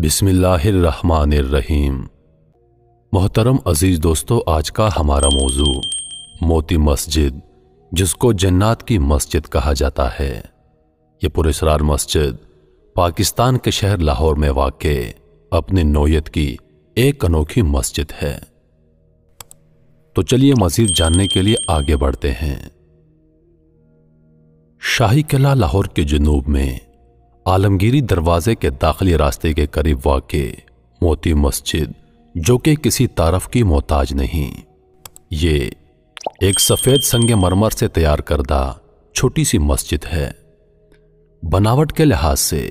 बिस्मिल्लाहिर्रहमानिर्रहीम। मोहतरम अजीज दोस्तों, आज का हमारा मौजू मोती मस्जिद, जिसको जन्नात की मस्जिद कहा जाता है। ये पुरस्रार मस्जिद पाकिस्तान के शहर लाहौर में वाक़े अपनी नौयत की एक अनोखी मस्जिद है। तो चलिए मजीद जानने के लिए आगे बढ़ते हैं। शाही किला लाहौर के जुनूब में आलमगीरी दरवाजे के दाखिली रास्ते के करीब वाक़े मोती मस्जिद, जो कि किसी तारफ की मोहताज नहीं, ये एक सफ़ेद संगमरमर से तैयार करदा छोटी सी मस्जिद है। बनावट के लिहाज से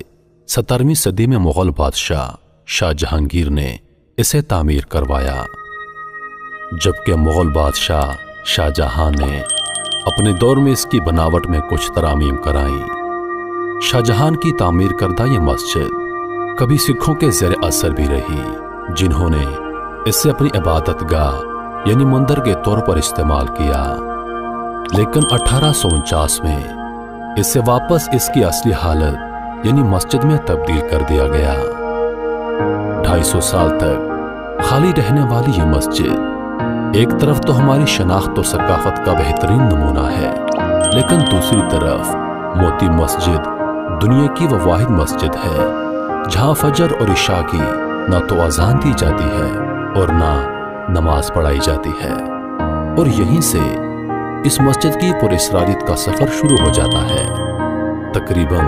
17वीं सदी में मुगल बादशाह शाह जहांगीर ने इसे तामीर करवाया, जबकि मुगल बादशाह शाहजहां ने अपने दौर में इसकी बनावट में कुछ तरामीम कराई। शाहजहां की तामीर करदा ये मस्जिद कभी सिखों के ज़ेर असर भी रही, जिन्होंने इसे अपनी इबादतगाह यानी मंदिर के तौर पर इस्तेमाल किया। लेकिन 1849 में इसे वापस इसकी असली हालत यानी मस्जिद में तब्दील कर दिया गया। 250 साल तक खाली रहने वाली ये मस्जिद एक तरफ तो हमारी शनाख्त और सकाफत का बेहतरीन नमूना है, लेकिन दूसरी तरफ मोती मस्जिद दुनिया की वो वाहिद मस्जिद है जहां फजर और इशा की ना तो अजान दी जाती है और ना नमाज पढ़ाई जाती है। और यहीं से इस मस्जिद की पुरस्रारियत का सफर शुरू हो जाता है। तकरीबन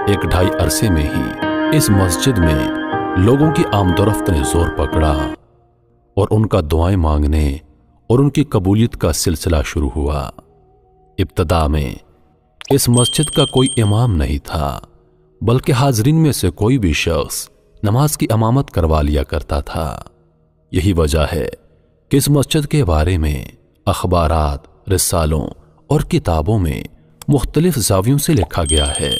1-2.5 अरसे में ही इस मस्जिद में लोगों की आमदोरफ्त ने जोर पकड़ा और उनका दुआएं मांगने और उनकी कबूलियत का सिलसिला शुरू हुआ। इब्तदा में इस मस्जिद का कोई इमाम नहीं था, बल्कि हाजरीन में से कोई भी शख्स नमाज की इमामत करवा लिया करता था। यही वजह है कि इस मस्जिद के बारे में अखबारात, रिसालों और किताबों में मुख्तलिफ ज़ावियों से लिखा गया है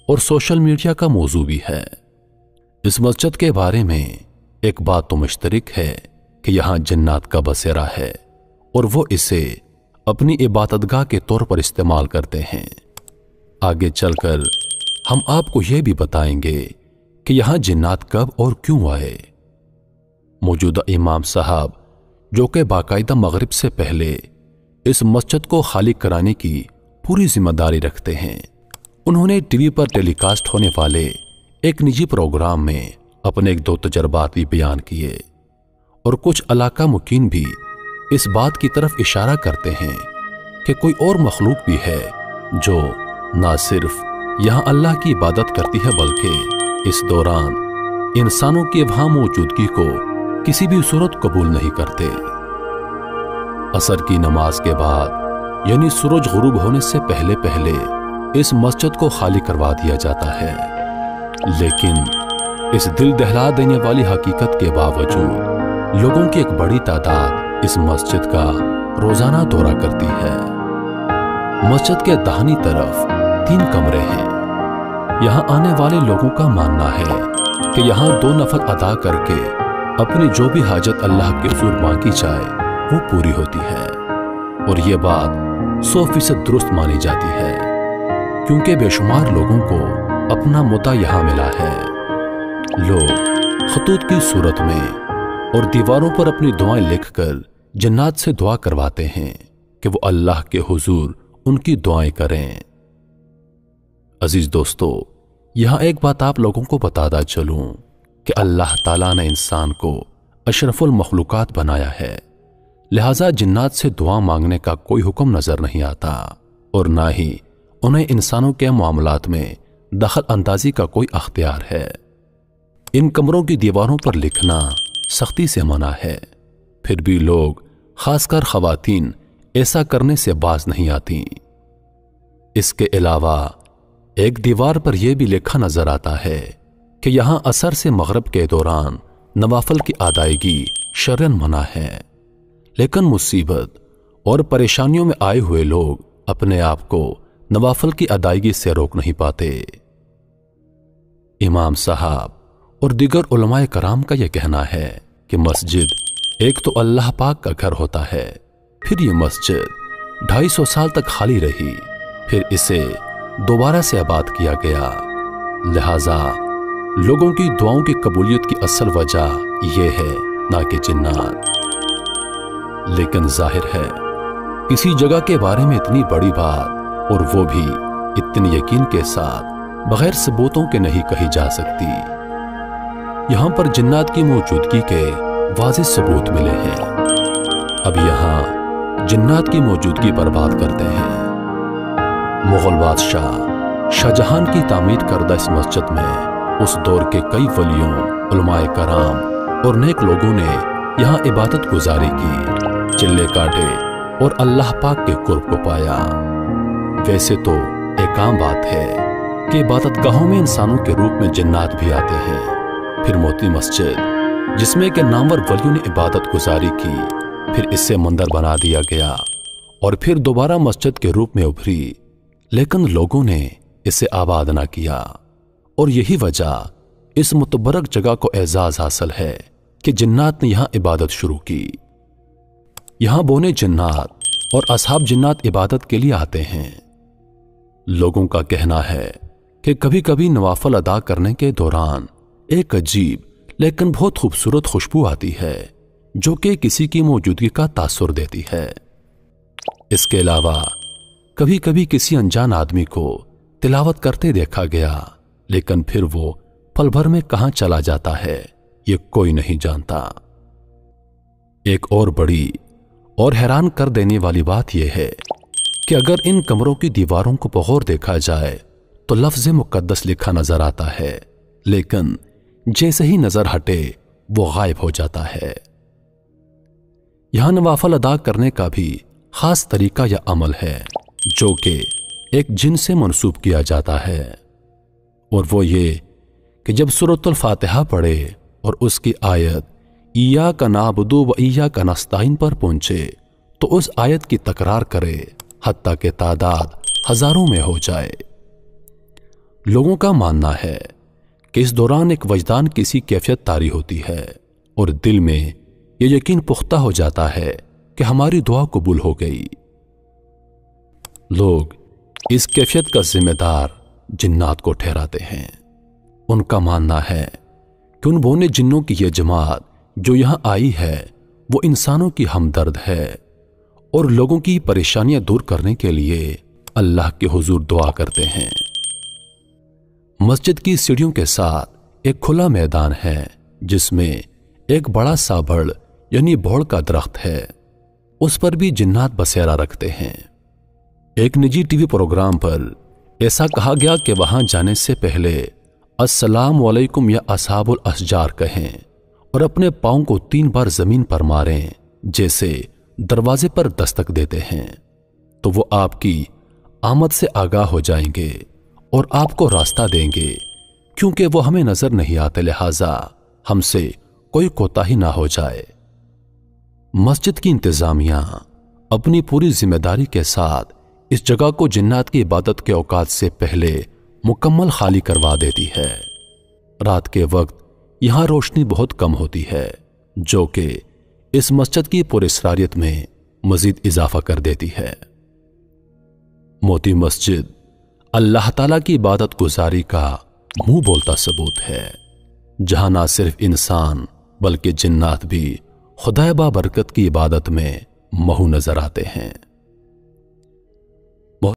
और सोशल मीडिया का मौजू भी है। इस मस्जिद के बारे में एक बात तो मुश्तरक है कि यहाँ जन्नात का बसेरा है और वो इसे अपनी इबादतगाह के तौर पर इस्तेमाल करते हैं। आगे चलकर हम आपको यह भी बताएंगे कि यहां जिन्नात कब और क्यों आए। मौजूदा इमाम साहब, जो कि बाकायदा मगरिब से पहले इस मस्जिद को खाली कराने की पूरी जिम्मेदारी रखते हैं, उन्होंने टीवी पर टेलीकास्ट होने वाले एक निजी प्रोग्राम में अपने 1-2 तजर्बात भी बयान किए। और कुछ इलाका मुकीन भी इस बात की तरफ इशारा करते हैं कि कोई और मखलूक भी है जो ना सिर्फ यहाँ अल्लाह की इबादत करती है, बल्कि इस दौरान इंसानों की वहां मौजूदगी को किसी भी सूरत कबूल नहीं करते। असर की नमाज के बाद यानी सूरज गुरूब होने से पहले पहले इस मस्जिद को खाली करवा दिया जाता है। लेकिन इस दिल दहला देने वाली हकीकत के बावजूद लोगों की एक बड़ी तादाद इस मस्जिद का रोजाना दौरा करती है। मस्जिद के दाहिनी तरफ 3 कमरे हैं। यहाँ आने वाले लोगों का मानना है कि यहाँ 2 नफल अदा करके अपनी जो भी हाजत अल्लाह के हुजूर मांगी जाए वो पूरी होती है। और ये बात 100% दुरुस्त मानी जाती है, क्योंकि बेशुमार लोगों को अपना मुद्दा यहाँ मिला है। लोग खतूत की सूरत में और दीवारों पर अपनी दुआएं लिखकर जन्नात से दुआ करवाते हैं कि वो अल्लाह के हुजूर उनकी दुआएं करें। अजीज दोस्तों, यहां एक बात आप लोगों को बताता चलूं कि अल्लाह ताला ने इंसान को अशरफुल मखलूकात बनाया है, लिहाजा जन्नात से दुआ मांगने का कोई हुक्म नजर नहीं आता और ना ही उन्हें इंसानों के मामलात में दखल अंदाजी का कोई अख्तियार है। इन कमरों की दीवारों पर लिखना सख्ती से मना है, फिर भी लोग, खासकर खवातीन, ऐसा करने से बाज नहीं आती। इसके अलावा एक दीवार पर यह भी लिखा नजर आता है कि यहां असर से मगरिब के दौरान नवाफल की अदायगी शरअन मना है। लेकिन मुसीबत और परेशानियों में आए हुए लोग अपने आप को नवाफल की अदायगी से रोक नहीं पाते। इमाम साहब और दीगर उलमाए कराम का यह कहना है कि मस्जिद एक तो अल्लाह पाक का घर होता है, फिर ये मस्जिद 250 साल तक खाली रही, फिर इसे दोबारा से आबाद किया गया। लिहाजा लोगों की दुआओं की कबूलियत की असल वजह यह है ना कि जिन्नात। लेकिन जाहिर है किसी जगह के बारे में इतनी बड़ी बात, और वो भी इतनी यकीन के साथ, बगैर सबूतों के नहीं कही जा सकती। यहां पर जिन्नात की मौजूदगी के वाज़ेह सबूत मिले हैं। अब यहां जिन्नात की मौजूदगी पर बात करते हैं। मुगल बादशाह शाहजहां की तामीर करदा इस मस्जिद में उस दौर के कई वलियों, उलमाए कराम और नेक लोगों ने यहां इबादत गुजारी की, चिल्ले काटे और अल्लाह पाक के कुर्ब को पाया। वैसे तो एक आम बात है कि इबादतगाहों में इंसानों के रूप में जिन्नात भी आते हैं। फिर मोती मस्जिद जिसमें के नामवर वलियों ने इबादत गुजारी की, फिर इससे मंदिर बना दिया गया और फिर दोबारा मस्जिद के रूप में उभरी, लेकिन लोगों ने इसे आबाद ना किया। और यही वजह इस मुतबरक जगह को एजाज हासिल है कि जिन्नात ने यहां इबादत शुरू की। यहां बोने जिन्नात और असहाब जिन्नात इबादत के लिए आते हैं। लोगों का कहना है कि कभी कभी नवाफल अदा करने के दौरान एक अजीब लेकिन बहुत खूबसूरत खुशबू आती है जो कि किसी की मौजूदगी का तासुर देती है। इसके अलावा कभी कभी किसी अनजान आदमी को तिलावत करते देखा गया, लेकिन फिर वो पल भर में कहां चला जाता है ये कोई नहीं जानता। एक और बड़ी और हैरान कर देने वाली बात यह है कि अगर इन कमरों की दीवारों को बगौर देखा जाए तो लफ्ज़ मुक़द्दस लिखा नजर आता है, लेकिन जैसे ही नजर हटे वो गायब हो जाता है। यहां नवाफल अदा करने का भी खास तरीका या अमल है जो कि एक जिन से मंसूब किया जाता है, और वो ये कि जब सूरतुल फातिहा पढ़े और उसकी आयत इय्याका नअबुदु व इय्याका नस्तईन पर पहुंचे तो उस आयत की तकरार करे हत्ता के तादाद हजारों में हो जाए। लोगों का मानना है कि इस दौरान एक वजदान किसी कैफियत तारी होती है और दिल में यह यकीन पुख्ता हो जाता है कि हमारी दुआ कबूल हो गई। लोग इस कैफियत का जिम्मेदार जिन्नात को ठहराते हैं। उनका मानना है कि उन बोने जिन्नों की यह जमात जो यहां आई है वो इंसानों की हमदर्द है और लोगों की परेशानियां दूर करने के लिए अल्लाह के हुजूर दुआ करते हैं। मस्जिद की सीढ़ियों के साथ एक खुला मैदान है जिसमें एक बड़ा सा बड़ यानी भोड़ का दरख्त है। उस पर भी जिन्नात बसेरा रखते हैं। एक निजी टीवी प्रोग्राम पर ऐसा कहा गया कि वहां जाने से पहले अस्सलाम वालेकुम या असहाबुल अशजार कहें और अपने पांव को 3 बार जमीन पर मारें जैसे दरवाजे पर दस्तक देते हैं, तो वो आपकी आमद से आगाह हो जाएंगे और आपको रास्ता देंगे, क्योंकि वो हमें नजर नहीं आते, लिहाजा हमसे कोई कोताही ना हो जाए। मस्जिद की इंतजामिया अपनी पूरी जिम्मेदारी के साथ इस जगह को जिन्नात की इबादत के औकात से पहले मुकम्मल खाली करवा देती है। रात के वक्त यहां रोशनी बहुत कम होती है जो कि इस मस्जिद की पुरस्रारियत में मजीद इजाफा कर देती है। मोती मस्जिद अल्लाह ताला की इबादत गुजारी का मुंह बोलता सबूत है, जहां ना सिर्फ इंसान बल्कि जिन्नात भी खुदा बाबरकत की इबादत में महू नजर आते हैं।